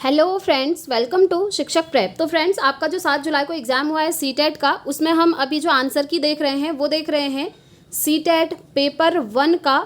Hello friends, welcome to शिक्षक prep. तो friends, आपका जो 7 जुलाई को एग्ज़ाम हुआ है सीटेट का, उसमें हम अभी जो आंसर की देख रहे हैं वो देख रहे हैं सीटेट पेपर 1 का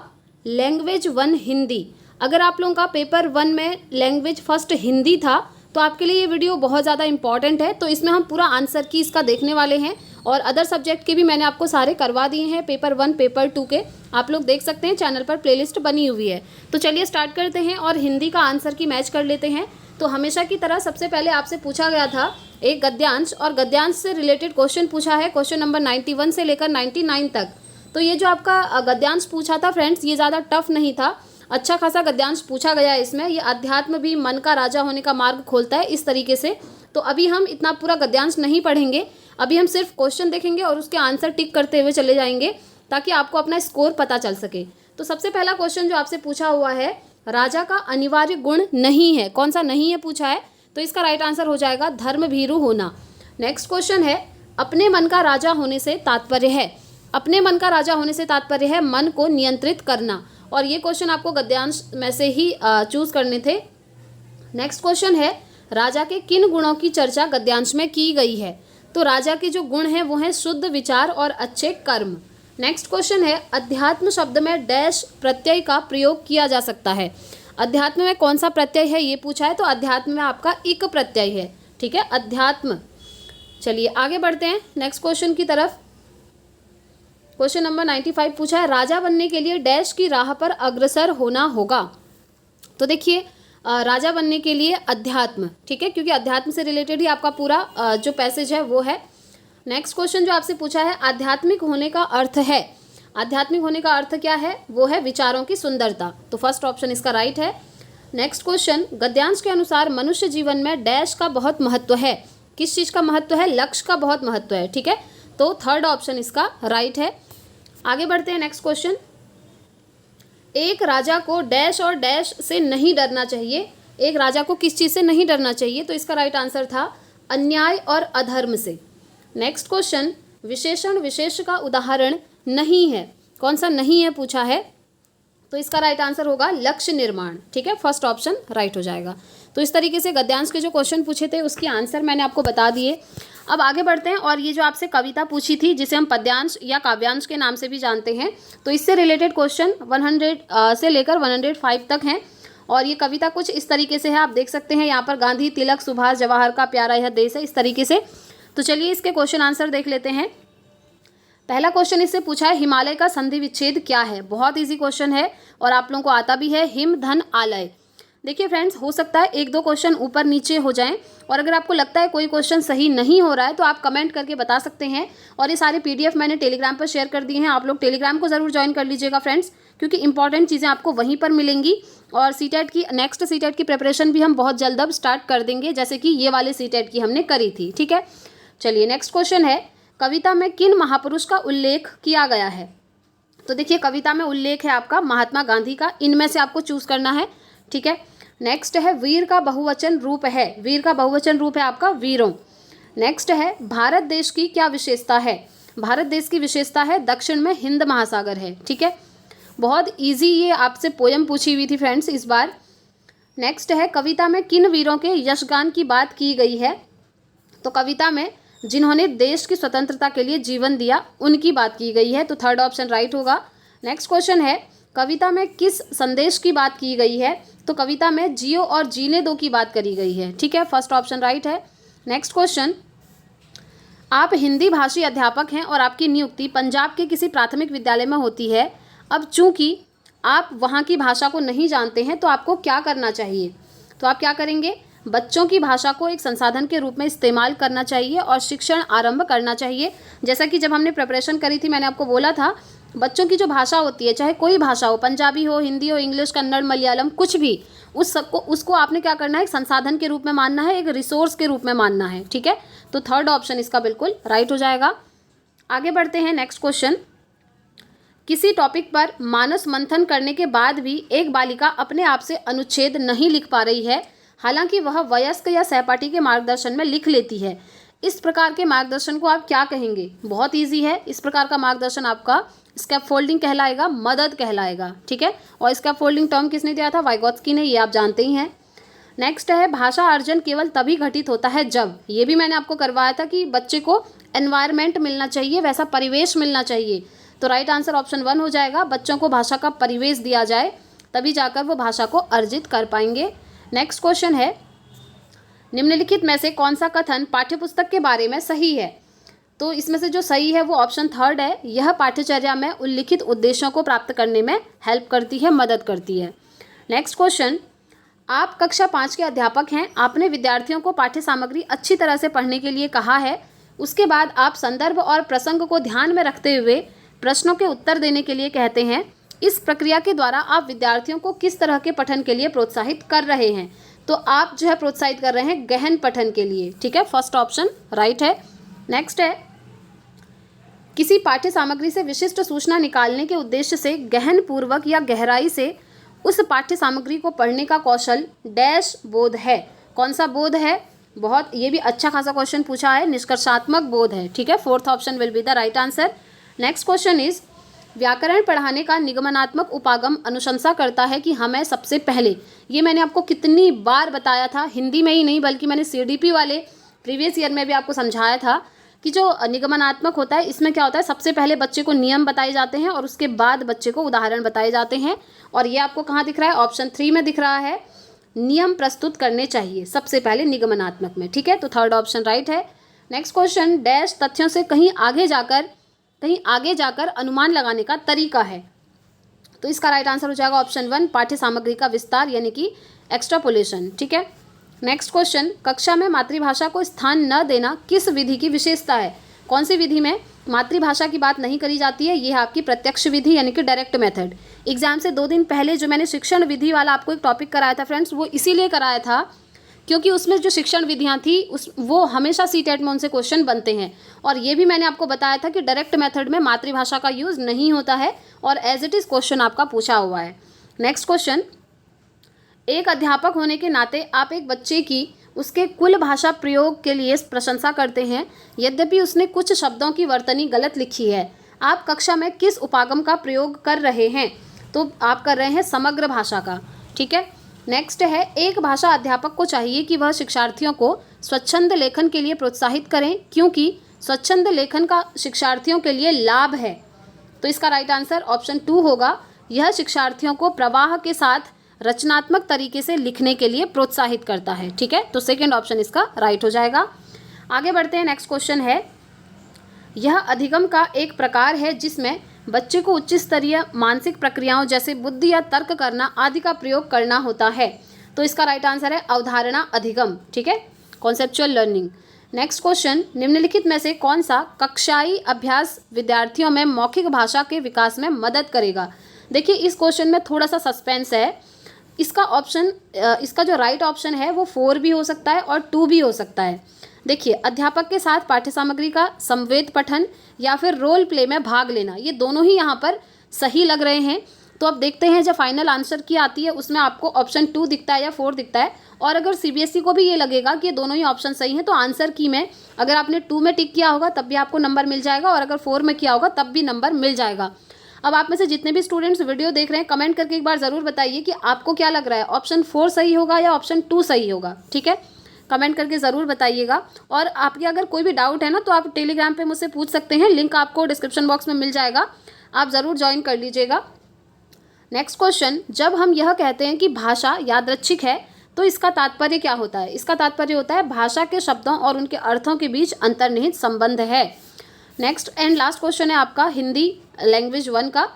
लैंग्वेज 1 हिंदी। अगर आप लोगों का पेपर 1 में लैंग्वेज फर्स्ट हिंदी था तो आपके लिए ये वीडियो बहुत ज़्यादा इंपॉर्टेंट है। तो इसमें हम पूरा आंसर की इसका देखने वाले हैं और अदर सब्जेक्ट के भी मैंने आपको सारे करवा दिए हैं, पेपर 1 पेपर 2 के आप लोग देख सकते हैं, चैनल पर प्लेलिस्ट बनी हुई है। तो चलिए स्टार्ट करते हैं और हिंदी का आंसर की मैच कर लेते हैं। तो हमेशा की तरह सबसे पहले आपसे पूछा गया था एक गद्यांश, और गद्यांश से रिलेटेड क्वेश्चन पूछा है, क्वेश्चन नंबर 91 से लेकर 99 तक। तो ये जो आपका गद्यांश पूछा था फ्रेंड्स, ये ज़्यादा टफ नहीं था, अच्छा खासा गद्यांश पूछा गया है इसमें। ये अध्यात्म भी मन का राजा होने का मार्ग खोलता है, इस तरीके से। तो अभी हम इतना पूरा गद्यांश नहीं पढ़ेंगे, अभी हम सिर्फ क्वेश्चन देखेंगे और उसके आंसर टिक करते हुए चले जाएंगे ताकि आपको अपना स्कोर पता चल सके। तो सबसे पहला क्वेश्चन जो आपसे पूछा हुआ है, राजा का अनिवार्य गुण नहीं है, कौन सा नहीं है पूछा है, तो इसका राइट आंसर हो जाएगा धर्मभीरू होना। नेक्स्ट क्वेश्चन है, अपने मन का राजा होने से तात्पर्य है, अपने मन का राजा होने से तात्पर्य है मन को नियंत्रित करना, और ये क्वेश्चन आपको गद्यांश में से ही चूज करने थे। नेक्स्ट क्वेश्चन है, राजा के किन गुणों की चर्चा गद्यांश में की गई है, तो राजा के जो गुण हैं वो हैं शुद्ध विचार और अच्छे कर्म। नेक्स्ट क्वेश्चन है, अध्यात्म शब्द में डैश प्रत्यय का प्रयोग किया जा सकता है, अध्यात्म में कौन सा प्रत्यय है ये पूछा है, तो अध्यात्म में आपका इक प्रत्यय है, ठीक है, अध्यात्म। चलिए आगे बढ़ते हैं नेक्स्ट क्वेश्चन की तरफ। क्वेश्चन नंबर 95 पूछा है, राजा बनने के लिए डैश की राह पर अग्रसर होना होगा। तो देखिए, राजा बनने के लिए अध्यात्म, ठीक है, क्योंकि अध्यात्म से रिलेटेड ही आपका पूरा जो पैसेज है वो है। नेक्स्ट क्वेश्चन जो आपसे पूछा है, आध्यात्मिक होने का अर्थ है, आध्यात्मिक होने का अर्थ क्या है, वो है विचारों की सुंदरता, तो फर्स्ट ऑप्शन इसका राइट है। नेक्स्ट क्वेश्चन, गद्यांश के अनुसार मनुष्य जीवन में डैश का बहुत महत्व है, किस चीज़ का महत्व है, लक्ष्य का बहुत महत्व है, ठीक है, तो थर्ड ऑप्शन इसका राइट है। आगे बढ़ते हैं नेक्स्ट क्वेश्चन, एक राजा को डैश और डैश से नहीं डरना चाहिए, एक राजा को किस चीज़ से नहीं डरना चाहिए, तो इसका राइट आंसर था अन्याय और अधर्म से। नेक्स्ट क्वेश्चन, विशेषण विशेष का उदाहरण नहीं है, कौन सा नहीं है पूछा है, तो इसका राइट आंसर होगा लक्ष्य निर्माण, ठीक है, फर्स्ट ऑप्शन राइट हो जाएगा। तो इस तरीके से गद्यांश के जो क्वेश्चन पूछे थे उसकी आंसर मैंने आपको बता दिए। अब आगे बढ़ते हैं, और ये जो आपसे कविता पूछी थी जिसे हम पद्यांश या काव्यांश के नाम से भी जानते हैं, तो इससे रिलेटेड क्वेश्चन 100 से लेकर 105 तक हैं, और ये कविता कुछ इस तरीके से है, आप देख सकते हैं यहाँ पर गांधी, तिलक, सुभाष, जवाहर का प्यारा यह देश है, इस तरीके से। तो चलिए इसके क्वेश्चन आंसर देख लेते हैं। पहला क्वेश्चन इससे पूछा है, हिमालय का संधि विच्छेद क्या है, बहुत इजी क्वेश्चन है और आप लोगों को आता भी है, हिम धन आलय। देखिए फ्रेंड्स, हो सकता है एक दो क्वेश्चन ऊपर नीचे हो जाएं, और अगर आपको लगता है कोई क्वेश्चन सही नहीं हो रहा है तो आप कमेंट करके बता सकते हैं, और ये सारे PDF मैंने टेलीग्राम पर शेयर कर दिए हैं, आप लोग टेलीग्राम को ज़रूर ज्वाइन कर लीजिएगा फ्रेंड्स, क्योंकि इंपॉर्टेंट चीज़ें आपको वहीं पर मिलेंगी। और सीटेट की नेक्स्ट सीटेट की प्रिपरेशन भी हम बहुत जल्द अब स्टार्ट कर देंगे, जैसे कि ये वाले सीटेट की हमने करी थी, ठीक है। चलिए नेक्स्ट क्वेश्चन है, कविता में किन महापुरुष का उल्लेख किया गया है, तो देखिए कविता में उल्लेख है आपका महात्मा गांधी का, इनमें से आपको चूज करना है, ठीक है। नेक्स्ट है, वीर का बहुवचन रूप है, वीर का बहुवचन रूप है आपका वीरों। नेक्स्ट है, भारत देश की क्या विशेषता है, भारत देश की विशेषता है दक्षिण में हिंद महासागर है, ठीक है, बहुत ईजी ये आपसे पोयम पूछी हुई थी फ्रेंड्स इस बार। नेक्स्ट है, कविता में किन वीरों के यशगान की बात की गई है, तो कविता में जिन्होंने देश की स्वतंत्रता के लिए जीवन दिया उनकी बात की गई है, तो थर्ड ऑप्शन राइट होगा। नेक्स्ट क्वेश्चन है, कविता में किस संदेश की बात की गई है, तो कविता में जियो और जीने दो की बात करी गई है, ठीक है, फर्स्ट ऑप्शन राइट है। नेक्स्ट क्वेश्चन, आप हिंदी भाषी अध्यापक हैं और आपकी नियुक्ति पंजाब के किसी प्राथमिक विद्यालय में होती है, अब चूंकि आप वहाँ की भाषा को नहीं जानते हैं तो आपको क्या करना चाहिए, तो आप क्या करेंगे, बच्चों की भाषा को एक संसाधन के रूप में इस्तेमाल करना चाहिए और शिक्षण आरंभ करना चाहिए। जैसा कि जब हमने प्रिपरेशन करी थी मैंने आपको बोला था, बच्चों की जो भाषा होती है, चाहे कोई भाषा हो, पंजाबी हो, हिंदी हो, इंग्लिश, कन्नड़, मलयालम, कुछ भी, उसको आपने क्या करना है, एक संसाधन के रूप में मानना है, एक रिसोर्स के रूप में मानना है, ठीक है, तो थर्ड ऑप्शन इसका बिल्कुल राइट हो जाएगा। आगे बढ़ते हैं नेक्स्ट क्वेश्चन, किसी टॉपिक पर मानस मंथन करने के बाद भी एक बालिका अपने आप से अनुच्छेद नहीं लिख पा रही है, हालांकि वह वयस्क या सहपाठी के मार्गदर्शन में लिख लेती है, इस प्रकार के मार्गदर्शन को आप क्या कहेंगे, बहुत इजी है, इस प्रकार का मार्गदर्शन आपका स्कैफोल्डिंग कहलाएगा, मदद कहलाएगा, ठीक है, और स्कैफोल्डिंग टर्म किसने दिया था, वाइगोत्स्की ने, ये आप जानते ही हैं। नेक्स्ट है भाषा अर्जन केवल तभी घटित होता है जब, ये भी मैंने आपको करवाया था कि बच्चे को एनवायरनमेंट मिलना चाहिए, वैसा परिवेश मिलना चाहिए। तो राइट आंसर ऑप्शन 1 हो जाएगा, बच्चों को भाषा का परिवेश दिया जाए तभी जाकर वो भाषा को अर्जित कर पाएंगे। नेक्स्ट क्वेश्चन है, निम्नलिखित में से कौन सा कथन पाठ्यपुस्तक के बारे में सही है? तो इसमें से जो सही है वो ऑप्शन 3 है, यह पाठ्यचर्या में उल्लिखित उद्देश्यों को प्राप्त करने में हेल्प करती है, मदद करती है। नेक्स्ट क्वेश्चन, आप कक्षा 5 के अध्यापक हैं, आपने विद्यार्थियों को पाठ्य सामग्री अच्छी तरह से पढ़ने के लिए कहा है, उसके बाद आप संदर्भ और प्रसंग को ध्यान में रखते हुए प्रश्नों के उत्तर देने के लिए कहते हैं। इस प्रक्रिया के द्वारा आप विद्यार्थियों को किस तरह के पठन के लिए प्रोत्साहित कर रहे हैं? तो आप जो है प्रोत्साहित कर रहे हैं गहन पठन के लिए, ठीक है, फर्स्ट ऑप्शन राइट है। नेक्स्ट है, किसी पाठ्य सामग्री से विशिष्ट सूचना निकालने के उद्देश्य से गहन पूर्वक या गहराई से उस पाठ्य सामग्री को पढ़ने का कौशल डैश बोध है। कौन सा बोध है? बहुत, ये भी अच्छा खासा क्वेश्चन पूछा है, निष्कर्षात्मक बोध है, ठीक है, fourth option will be the right answer. Next question is, व्याकरण पढ़ाने का निगमनात्मक उपागम अनुशंसा करता है कि हमें सबसे पहले, ये मैंने आपको कितनी बार बताया था, हिंदी में ही नहीं बल्कि मैंने CDP वाले प्रीवियस ईयर में भी आपको समझाया था कि जो निगमनात्मक होता है इसमें क्या होता है, सबसे पहले बच्चे को नियम बताए जाते हैं और उसके बाद बच्चे को उदाहरण बताए जाते हैं। और ये आपको कहाँ दिख रहा है? ऑप्शन 3 में दिख रहा है, नियम प्रस्तुत करने चाहिए सबसे पहले निगमनात्मक में, ठीक है, तो थर्ड ऑप्शन राइट है। नेक्स्ट क्वेश्चन, डैश तथ्यों से कहीं आगे जाकर अनुमान लगाने का तरीका है। तो इसका राइट आंसर हो जाएगा ऑप्शन 1, पाठ्य सामग्री का विस्तार यानी कि एक्सट्रापोलेशन, ठीक है। नेक्स्ट क्वेश्चन, कक्षा में मातृभाषा को स्थान न देना किस विधि की विशेषता है? कौन सी विधि में मातृभाषा की बात नहीं करी जाती है? ये है आपकी प्रत्यक्ष विधि यानी कि डायरेक्ट मेथड। एग्जाम से 2 दिन पहले जो मैंने शिक्षण विधि वाला आपको एक टॉपिक कराया था फ्रेंड्स, वो इसीलिए कराया था क्योंकि उसमें जो शिक्षण विधियां थी वो हमेशा CTET में उनसे क्वेश्चन बनते हैं। और ये भी मैंने आपको बताया था कि डायरेक्ट मेथड में मातृभाषा का यूज़ नहीं होता है और एज इट इज़ क्वेश्चन आपका पूछा हुआ है। नेक्स्ट क्वेश्चन, एक अध्यापक होने के नाते आप एक बच्चे की उसके कुल भाषा प्रयोग के लिए प्रशंसा करते हैं, यद्यपि उसने कुछ शब्दों की वर्तनी गलत लिखी है। आप कक्षा में किस उपागम का प्रयोग कर रहे हैं? तो आप कर रहे हैं समग्र भाषा का, ठीक है। नेक्स्ट है, एक भाषा अध्यापक को चाहिए कि वह शिक्षार्थियों को स्वच्छंद लेखन के लिए प्रोत्साहित करें क्योंकि स्वच्छंद लेखन का शिक्षार्थियों के लिए लाभ है। तो इसका राइट आंसर ऑप्शन 2 होगा, यह शिक्षार्थियों को प्रवाह के साथ रचनात्मक तरीके से लिखने के लिए प्रोत्साहित करता है, ठीक है, तो सेकेंड ऑप्शन इसका राइट हो जाएगा। आगे बढ़ते हैं, नेक्स्ट क्वेश्चन है, यह अधिगम का एक प्रकार है जिसमें बच्चे को उच्च स्तरीय मानसिक प्रक्रियाओं जैसे बुद्धि या तर्क करना आदि का प्रयोग करना होता है। तो इसका राइट आंसर है अवधारणा अधिगम, ठीक है, कॉन्सेप्चुअल लर्निंग। नेक्स्ट क्वेश्चन, निम्नलिखित में से कौन सा कक्षाई अभ्यास विद्यार्थियों में मौखिक भाषा के विकास में मदद करेगा? देखिए इस क्वेश्चन में थोड़ा सा सस्पेंस है। इसका जो राइट ऑप्शन है वो 4 भी हो सकता है और 2 भी हो सकता है। देखिए, अध्यापक के साथ पाठ्य सामग्री का संवेद पठन या फिर रोल प्ले में भाग लेना, ये दोनों ही यहाँ पर सही लग रहे हैं। तो अब देखते हैं जब फाइनल आंसर की आती है उसमें आपको ऑप्शन 2 दिखता है या 4 दिखता है। और अगर CBSE को भी ये लगेगा कि ये दोनों ही ऑप्शन सही हैं तो आंसर की में अगर आपने 2 में टिक किया होगा तब भी आपको नंबर मिल जाएगा और अगर 4 में किया होगा तब भी नंबर मिल जाएगा। अब आप में से जितने भी स्टूडेंट्स वीडियो देख रहे हैं कमेंट करके एक बार ज़रूर बताइए कि आपको क्या लग रहा है, ऑप्शन 4 सही होगा या ऑप्शन 2 सही होगा, ठीक है, कमेंट करके ज़रूर बताइएगा। और आपके अगर कोई भी डाउट है ना तो आप टेलीग्राम पे मुझसे पूछ सकते हैं, लिंक आपको डिस्क्रिप्शन बॉक्स में मिल जाएगा, आप ज़रूर ज्वाइन कर लीजिएगा। नेक्स्ट क्वेश्चन, जब हम यह कहते हैं कि भाषा यादृच्छिक है तो इसका तात्पर्य क्या होता है? इसका तात्पर्य होता है भाषा के शब्दों और उनके अर्थों के बीच अंतर्निहित संबंध है। नेक्स्ट एंड लास्ट क्वेश्चन है आपका हिंदी लैंग्वेज 1 का,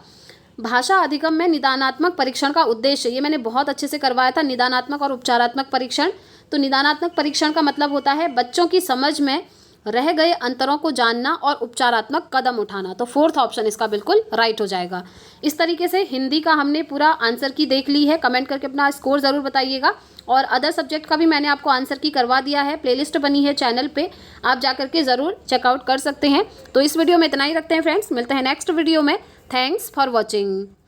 भाषा अधिगम में निदानात्मक परीक्षण का उद्देश्य, ये मैंने बहुत अच्छे से करवाया था, निदानात्मक और उपचारात्मक परीक्षण। तो निदानात्मक परीक्षण का मतलब होता है बच्चों की समझ में रह गए अंतरों को जानना और उपचारात्मक कदम उठाना। तो 4th ऑप्शन इसका बिल्कुल राइट हो जाएगा। इस तरीके से हिंदी का हमने पूरा आंसर की देख ली है, कमेंट करके अपना स्कोर ज़रूर बताइएगा। और अदर सब्जेक्ट का भी मैंने आपको आंसर की करवा दिया है, प्लेलिस्ट बनी है चैनल पे, आप जाकर के ज़रूर चेकआउट कर सकते हैं। तो इस वीडियो में इतना ही रखते हैं फ्रेंड्स, मिलते हैं नेक्स्ट वीडियो में। Thanks for watching.